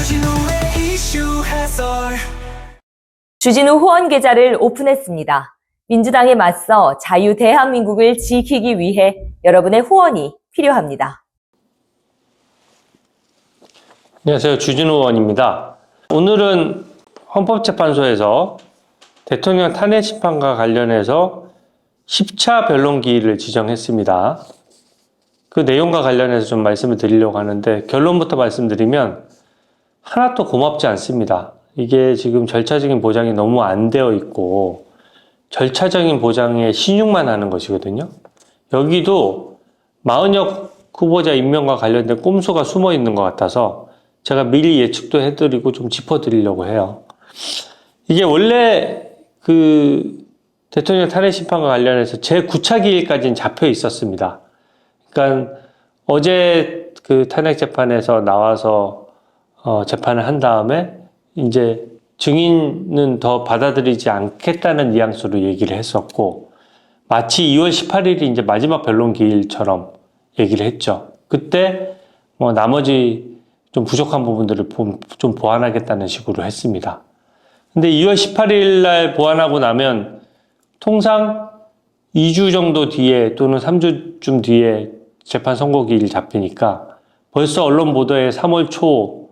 주진우의 이슈 해설. 주진우 후원 계좌를 오픈했습니다. 민주당에 맞서 자유 대한민국을 지키기 위해 여러분의 후원이 필요합니다. 안녕하세요. 주진우 의원입니다. 오늘은 헌법재판소에서 대통령 탄핵 심판과 관련해서 10차 변론기일을 지정했습니다. 그 내용과 관련해서 좀 말씀을 드리려고 하는데, 결론부터 말씀드리면 하나도 고맙지 않습니다. 이게 지금 절차적인 보장이 너무 안 되어 있고 절차적인 보장에 신용만 하는 것이거든요. 여기도 마은혁 후보자 임명과 관련된 꼼수가 숨어 있는 것 같아서 제가 미리 예측도 해드리고 좀 짚어드리려고 해요. 이게 원래 그 대통령 탄핵 심판과 관련해서 제9차 기일까지는 잡혀 있었습니다. 그러니까 어제 그 탄핵 재판에서 나와서 재판을 한 다음에 이제 증인은 더 받아들이지 않겠다는 뉘앙스로 얘기를 했었고, 마치 2월 18일이 이제 마지막 변론 기일처럼 얘기를 했죠. 그때 나머지 좀 부족한 부분들을 좀 보완하겠다는 식으로 했습니다. 근데 2월 18일 날 보완하고 나면 통상 2주 정도 뒤에 또는 3주쯤 뒤에 재판 선고 기일 잡히니까 벌써 언론 보도에 3월 초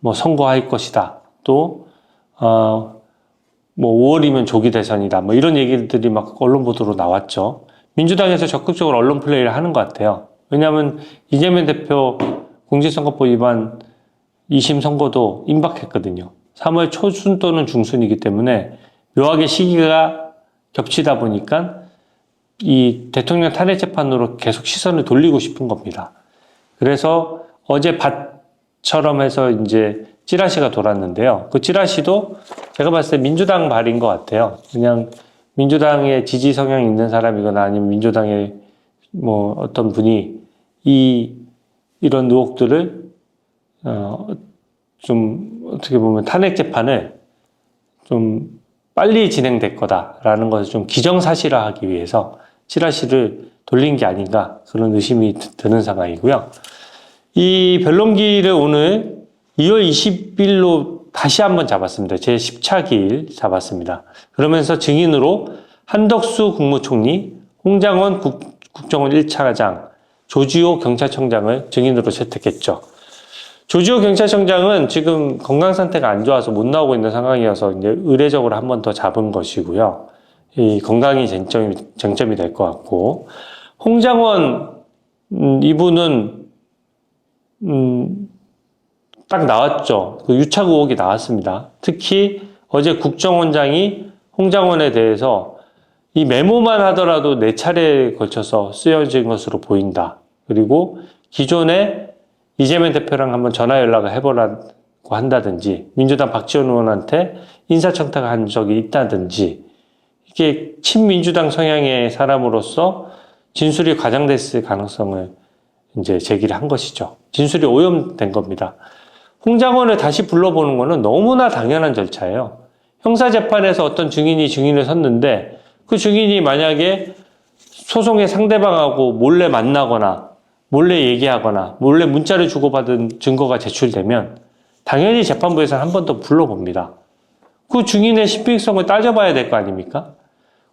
선고할 것이다. 또 5월이면 조기 대선이다. 이런 얘기들이 막 언론 보도로 나왔죠. 민주당에서 적극적으로 언론 플레이를 하는 것 같아요. 왜냐하면 이재명 대표 공직선거법 위반 2심 선고도 임박했거든요. 3월 초순 또는 중순이기 때문에 묘하게 시기가 겹치다 보니까 이 대통령 탄핵 재판으로 계속 시선을 돌리고 싶은 겁니다. 그래서 어제 밭처럼 해서 이제 찌라시가 돌았는데요. 그 찌라시도 제가 봤을 때 민주당 발인 것 같아요. 그냥 민주당의 지지 성향이 있는 사람이거나 아니면 민주당의 어떤 분이 이런 의혹들을 좀 어떻게 보면 탄핵 재판을 좀 빨리 진행될 거다라는 것을 좀 기정사실화하기 위해서 찌라시를 돌린 게 아닌가, 그런 의심이 드는 상황이고요. 이 변론기를 오늘 2월 20일로 다시 한번 잡았습니다. 제 10차 기일 잡았습니다. 그러면서 증인으로 한덕수 국무총리, 홍장원 국정원 1차장, 조지호 경찰청장을 증인으로 채택했죠. 조지호 경찰청장은 지금 건강 상태가 안 좋아서 못 나오고 있는 상황이어서 이제 의례적으로 한 번 더 잡은 것이고요. 이 건강이 쟁점이 될 것 같고, 홍장원 이분은 딱 나왔죠. 그 유착 의혹이 나왔습니다. 특히 어제 국정원장이 홍장원에 대해서 이 메모만 하더라도 4차례에 걸쳐서 쓰여진 것으로 보인다. 그리고 기존에 이재명 대표랑 한번 전화 연락을 해보라고 한다든지, 민주당 박지원 의원한테 인사청탁을 한 적이 있다든지, 이게 친민주당 성향의 사람으로서 진술이 과장됐을 가능성을 이제 제기를 한 것이죠. 진술이 오염된 겁니다. 홍장원을 다시 불러보는 것은 너무나 당연한 절차예요. 형사재판에서 어떤 증인이 증인을 섰는데 그 증인이 만약에 소송의 상대방하고 몰래 만나거나 몰래 얘기하거나 몰래 문자를 주고받은 증거가 제출되면 당연히 재판부에서는 한 번 더 불러봅니다. 그 증인의 신빙성을 따져봐야 될 거 아닙니까?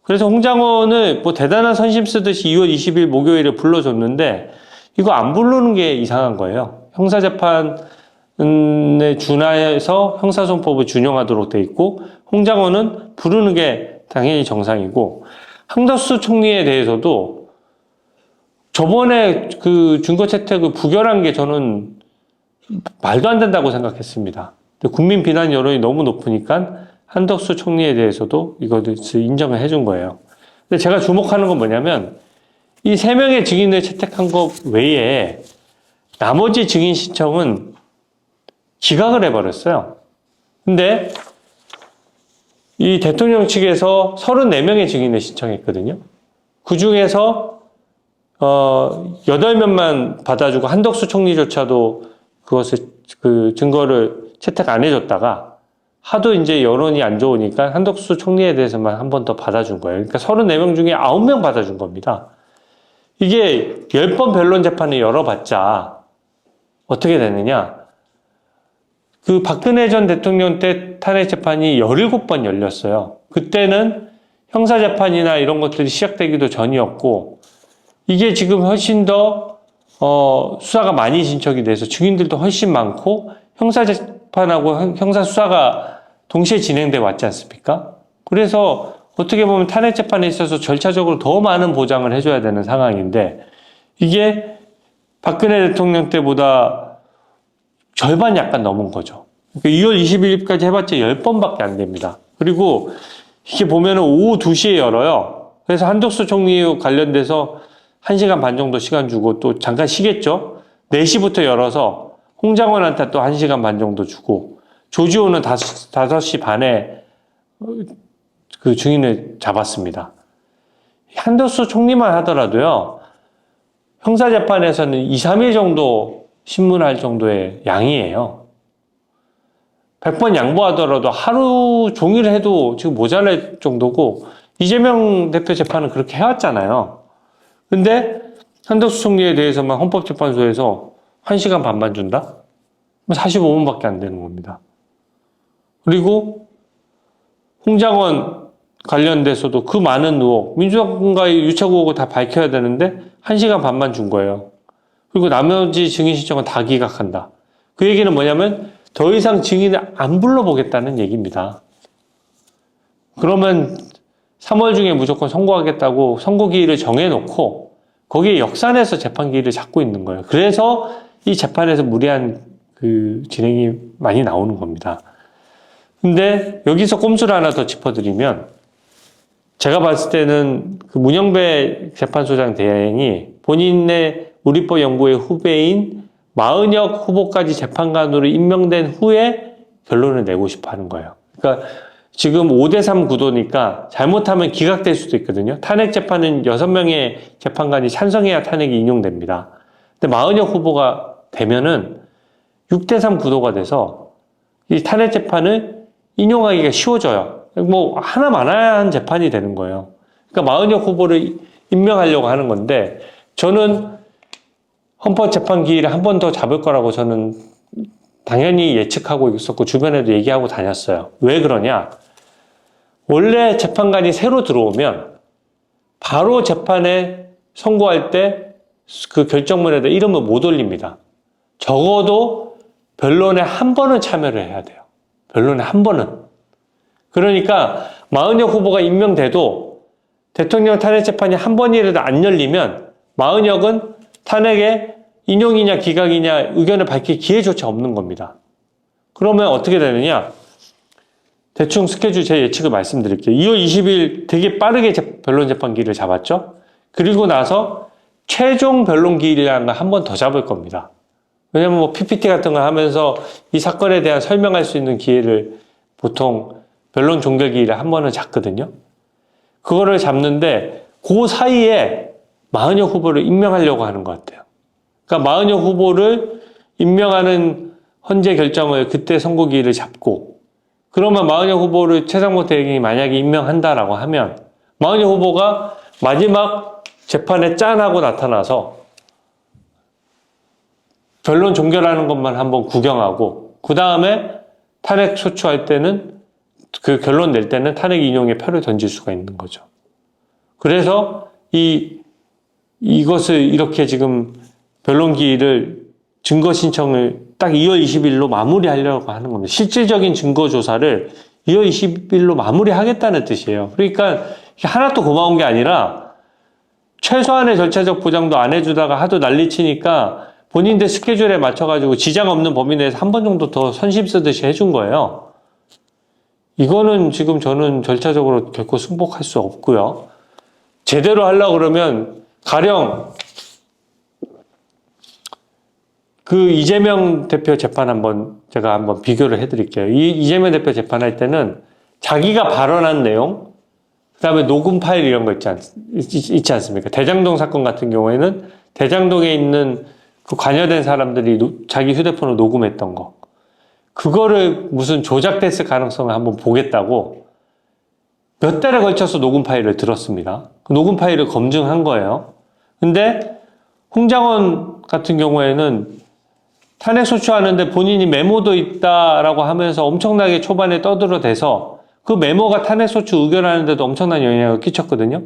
그래서 홍장원을 대단한 선심 쓰듯이 2월 20일 목요일에 불러줬는데 이거 안 부르는 게 이상한 거예요. 형사재판에 준하여서 형사소송법을 준용하도록 돼 있고, 홍장원은 부르는 게 당연히 정상이고, 한덕수 총리에 대해서도 저번에 그 증거 채택을 부결한 게 저는 말도 안 된다고 생각했습니다. 근데 국민 비난 여론이 너무 높으니까 한덕수 총리에 대해서도 이것을 인정을 해준 거예요. 근데 제가 주목하는 건 뭐냐면, 이 3명의 증인을 채택한 것 외에 나머지 증인 신청은 기각을 해버렸어요. 근데 이 대통령 측에서 34명의 증인을 신청했거든요. 그 중에서 8명만 받아주고 한덕수 총리조차도 그것을 그 증거를 채택 안 해줬다가 하도 이제 여론이 안 좋으니까 한덕수 총리에 대해서만 한 번 더 받아준 거예요. 그러니까 34명 중에 9명 받아준 겁니다. 이게 10번 변론 재판을 열어봤자 어떻게 되느냐? 그 박근혜 전 대통령 때 탄핵 재판이 17번 열렸어요. 그때는 형사재판이나 이런 것들이 시작되기도 전이었고, 이게 지금 훨씬 더 수사가 많이 진척이 돼서 증인들도 훨씬 많고 형사재판하고 형사수사가 동시에 진행돼 왔지 않습니까? 그래서 어떻게 보면 탄핵재판에 있어서 절차적으로 더 많은 보장을 해줘야 되는 상황인데, 이게 박근혜 대통령 때보다 절반 약간 넘은 거죠. 그러니까 2월 20일까지 해봤자 10번밖에 안 됩니다. 그리고 이게 보면은 오후 2시에 열어요. 그래서 한덕수 총리 관련돼서 1시간 반 정도 시간 주고 또 잠깐 쉬겠죠. 4시부터 열어서 홍장원한테 또 1시간 반 정도 주고, 조지호는 5시 반에 그 증인을 잡았습니다. 한덕수 총리만 하더라도요, 형사재판에서는 2, 3일 정도 신문할 정도의 양이에요. 100번 양보하더라도 하루 종일 해도 지금 모자랄 정도고, 이재명 대표 재판은 그렇게 해왔잖아요. 근데 한덕수 총리에 대해서만 헌법재판소에서 1시간 반만 준다? 45분밖에 안 되는 겁니다. 그리고 홍장원 관련돼서도 그 많은 의혹, 민주당과의 유착 의혹을 다 밝혀야 되는데 1시간 반만 준 거예요. 그리고 나머지 증인 신청은 다 기각한다. 그 얘기는 뭐냐면 더 이상 증인을 안 불러보겠다는 얘기입니다. 그러면 3월 중에 무조건 선고하겠다고 선고기일을 정해놓고 거기에 역산해서 재판기일을 잡고 있는 거예요. 그래서 이 재판에서 무리한 그 진행이 많이 나오는 겁니다. 근데 여기서 꼼수를 하나 더 짚어드리면, 제가 봤을 때는 그 문영배 재판소장 대행이 본인의 우리법 연구회 후배인 마은혁 후보까지 재판관으로 임명된 후에 결론을 내고 싶어 하는 거예요. 그러니까 지금 5대3 구도니까 잘못하면 기각될 수도 있거든요. 탄핵 재판은 6명의 재판관이 찬성해야 탄핵이 인용됩니다. 근데 마은혁 후보가 되면은 6대3 구도가 돼서 이 탄핵 재판을 인용하기가 쉬워져요. 뭐 하나만한 재판이 되는 거예요. 그러니까 마은혁 후보를 임명하려고 하는 건데, 저는 헌법재판 기일을 한 번 더 잡을 거라고 저는 당연히 예측하고 있었고 주변에도 얘기하고 다녔어요. 왜 그러냐? 원래 재판관이 새로 들어오면 바로 재판에 선고할 때 그 결정문에다 이름을 못 올립니다. 적어도 변론에 한 번은 참여를 해야 돼요. 변론에 한 번은. 그러니까 마은혁 후보가 임명돼도 대통령 탄핵 재판이 한 번이라도 안 열리면 마은혁은 탄핵에 인용이냐 기각이냐 의견을 밝힐 기회조차 없는 겁니다. 그러면 어떻게 되느냐? 대충 스케줄 제 예측을 말씀드릴게요. 2월 20일 되게 빠르게 변론 재판 기일을 잡았죠? 그리고 나서 최종 변론 기일이라는 걸 한 번 더 잡을 겁니다. 왜냐면 뭐 PPT 같은 걸 하면서 이 사건에 대한 설명할 수 있는 기회를 보통 변론 종결 기일에 한 번은 잡거든요. 그거를 잡는데 그 사이에 마은혁 후보를 임명하려고 하는 것 같아요. 그러니까 마은혁 후보를 임명하는 헌재 결정을 그때 선고기일을 잡고, 그러면 마은혁 후보를 최상목 대행이 만약에 임명한다라고 하면 마은혁 후보가 마지막 재판에 짠하고 나타나서 변론 종결하는 것만 한번 구경하고, 그 다음에 탄핵 소추할 때는, 그 결론 낼 때는 탄핵 인용에 표를 던질 수가 있는 거죠. 그래서 이것을 이렇게 지금 변론 기일을 증거 신청을 딱 2월 20일로 마무리하려고 하는 겁니다. 실질적인 증거 조사를 2월 20일로 마무리하겠다는 뜻이에요. 그러니까 하나도 고마운 게 아니라 최소한의 절차적 보장도 안 해주다가 하도 난리치니까 본인들 스케줄에 맞춰가지고 지장 없는 범위 내에서 한 번 정도 더 선심 쓰듯이 해준 거예요. 이거는 지금 저는 절차적으로 결코 승복할 수 없고요. 제대로 하려고 그러면 가령 그 이재명 대표 재판 제가 한번 비교를 해드릴게요. 이재명 대표 재판할 때는 자기가 발언한 내용, 그 다음에 녹음 파일 이런 거 있지 않습니까? 대장동 사건 같은 경우에는 대장동에 있는 그 관여된 사람들이 자기 휴대폰으로 녹음했던 거, 그거를 무슨 조작됐을 가능성을 한번 보겠다고 몇 달에 걸쳐서 녹음 파일을 들었습니다. 그 녹음 파일을 검증한 거예요. 근데 홍장원 같은 경우에는 탄핵 소추하는데 본인이 메모도 있다라고 하면서 엄청나게 초반에 떠들어대서 그 메모가 탄핵 소추 의결하는데도 엄청난 영향을 끼쳤거든요.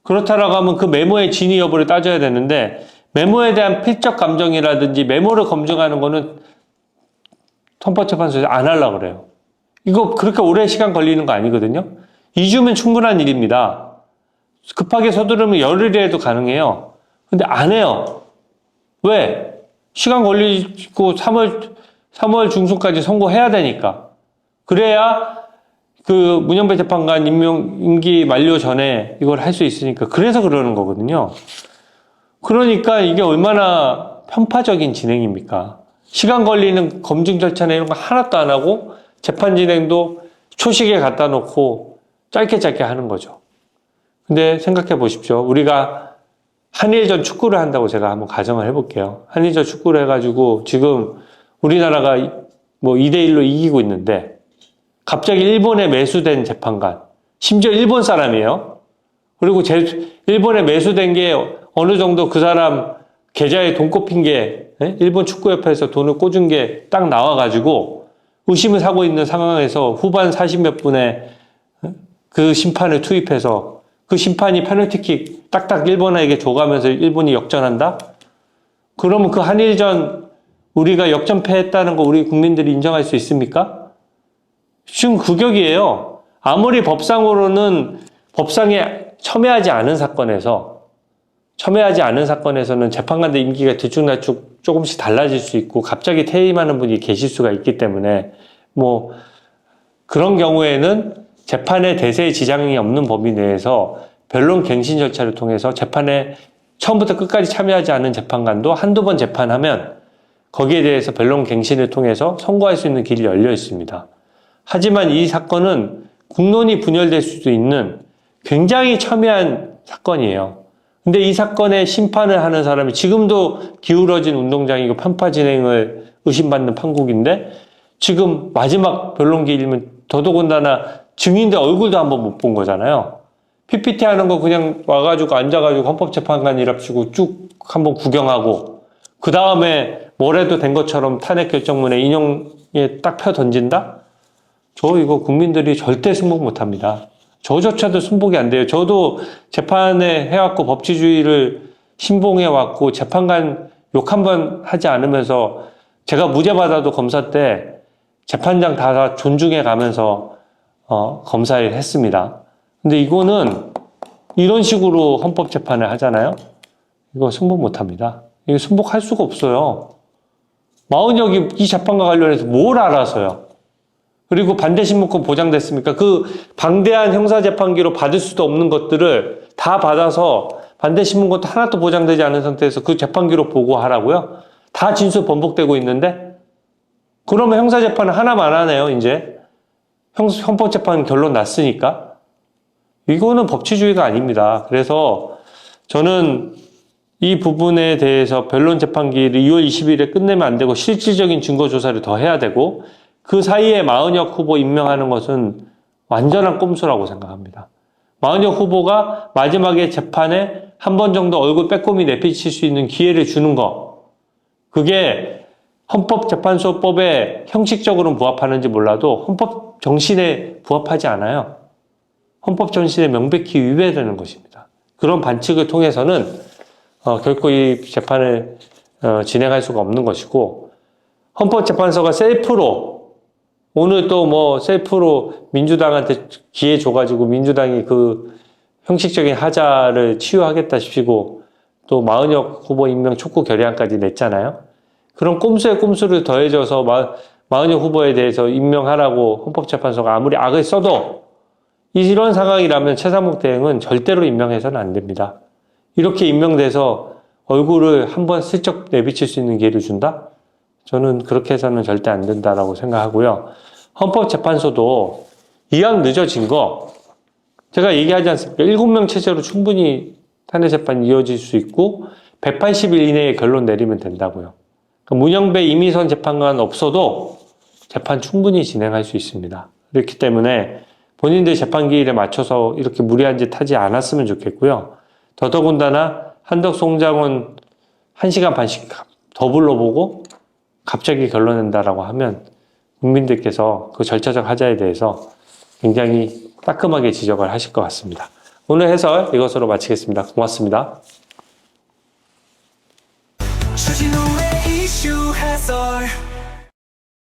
그렇다라고 하면 그 메모의 진위 여부를 따져야 되는데 메모에 대한 필적 감정이라든지 메모를 검증하는 거는 헌법재판소에서 안 하려고 그래요. 이거 그렇게 오래 시간 걸리는 거 아니거든요. 2주면 충분한 일입니다. 급하게 서두르면 열흘이라도 가능해요. 근데 안 해요. 왜? 시간 걸리고 3월 중순까지 선고해야 되니까. 그래야 그 문영배 재판관 임기 만료 전에 이걸 할 수 있으니까. 그래서 그러는 거거든요. 그러니까 이게 얼마나 편파적인 진행입니까? 시간 걸리는 검증 절차나 이런 거 하나도 안 하고 재판 진행도 초식에 갖다 놓고 짧게 하는 거죠. 근데 생각해 보십시오. 우리가 한일전 축구를 한다고 제가 한번 가정을 해볼게요. 한일전 축구를 해가지고 지금 우리나라가 뭐 2대1로 이기고 있는데 갑자기 일본에 매수된 재판관, 심지어 일본 사람이에요. 그리고 일본에 매수된 게 어느 정도 그 사람 계좌에 돈 꼽힌 게 일본 축구협회에서 돈을 꽂은 게 딱 나와가지고 의심을 사고 있는 상황에서 후반 40몇 분에 그 심판을 투입해서 그 심판이 페널티킥 딱딱 일본에게 줘가면서 일본이 역전한다? 그러면 그 한일전 우리가 역전패했다는 거 우리 국민들이 인정할 수 있습니까? 지금 극역이에요. 아무리 법상으로는 법상에 첨예하지 않은 사건에서는 재판관들 임기가 들쭉날쭉 조금씩 달라질 수 있고 갑자기 퇴임하는 분이 계실 수가 있기 때문에 뭐 그런 경우에는 재판에 대세에 지장이 없는 범위 내에서 변론 갱신 절차를 통해서 재판에 처음부터 끝까지 참여하지 않은 재판관도 한두 번 재판하면 거기에 대해서 변론 갱신을 통해서 선고할 수 있는 길이 열려 있습니다. 하지만 이 사건은 국론이 분열될 수도 있는 굉장히 첨예한 사건이에요. 근데 이 사건의 심판을 하는 사람이 지금도 기울어진 운동장이고 편파 진행을 의심받는 판국인데 지금 마지막 변론기일이면 더더군다나 증인들 얼굴도 한번 못 본 거잖아요. PPT 하는 거 그냥 와가지고 앉아가지고 헌법재판관이랍시고 쭉 한번 구경하고 그 다음에 뭐래도 된 것처럼 탄핵 결정문에 인용에 딱 펴 던진다? 저 이거 국민들이 절대 승복 못합니다. 저조차도 승복이 안 돼요. 저도 재판에 해왔고 법치주의를 신봉해왔고 재판관 욕 한 번 하지 않으면서 제가 무죄 받아도 검사 때 재판장 다 존중해 가면서 검사를 했습니다. 근데 이거는 이런 식으로 헌법재판을 하잖아요. 이거 승복 못합니다. 이거 승복할 수가 없어요. 마은혁이 이 재판과 관련해서 뭘 알아서요. 그리고 반대신문권 보장됐습니까? 그 방대한 형사재판기로 받을 수도 없는 것들을 다 받아서 반대신문권도 하나도 보장되지 않은 상태에서 그 재판기로 보고하라고요? 다 진술 번복되고 있는데? 그러면 형사재판은 하나만 하네요, 이제. 헌법재판 결론 났으니까. 이거는 법치주의가 아닙니다. 그래서 저는 이 부분에 대해서 변론재판기를 2월 20일에 끝내면 안 되고 실질적인 증거조사를 더 해야 되고 그 사이에 마은혁 후보 임명하는 것은 완전한 꼼수라고 생각합니다. 마은혁 후보가 마지막에 재판에 한 번 정도 얼굴 빼꼼히 내비칠 수 있는 기회를 주는 거. 그게 헌법재판소법에 형식적으로는 부합하는지 몰라도 헌법 정신에 부합하지 않아요. 헌법 정신에 명백히 위배되는 것입니다. 그런 반칙을 통해서는 결코 이 재판을 진행할 수가 없는 것이고 헌법재판소가 셀프로 오늘 또 뭐 셀프로 민주당한테 기회 줘가지고 민주당이 그 형식적인 하자를 치유하겠다 싶고 또 마은혁 후보 임명 촉구 결의안까지 냈잖아요. 그런 꼼수에 꼼수를 더해져서 마은혁 후보에 대해서 임명하라고 헌법재판소가 아무리 악을 써도 이런 상황이라면 최상목 대행은 절대로 임명해서는 안 됩니다. 이렇게 임명돼서 얼굴을 한번 슬쩍 내비칠 수 있는 기회를 준다? 저는 그렇게 해서는 절대 안 된다라고 생각하고요. 헌법재판소도 이왕 늦어진 거 제가 얘기하지 않습니까? 7명 체제로 충분히 탄핵재판이 이어질 수 있고 180일 이내에 결론 내리면 된다고요. 그러니까 문영배 이미선 재판관 없어도 재판 충분히 진행할 수 있습니다. 그렇기 때문에 본인들 재판기일에 맞춰서 이렇게 무리한 짓 하지 않았으면 좋겠고요. 더더군다나 한덕수, 송장훈 1시간 반씩 더 불러보고 갑자기 결론낸다라고 하면 국민들께서 그 절차적 하자에 대해서 굉장히 따끔하게 지적을 하실 것 같습니다. 오늘 해설 이것으로 마치겠습니다. 고맙습니다. 주진우의 이슈 해설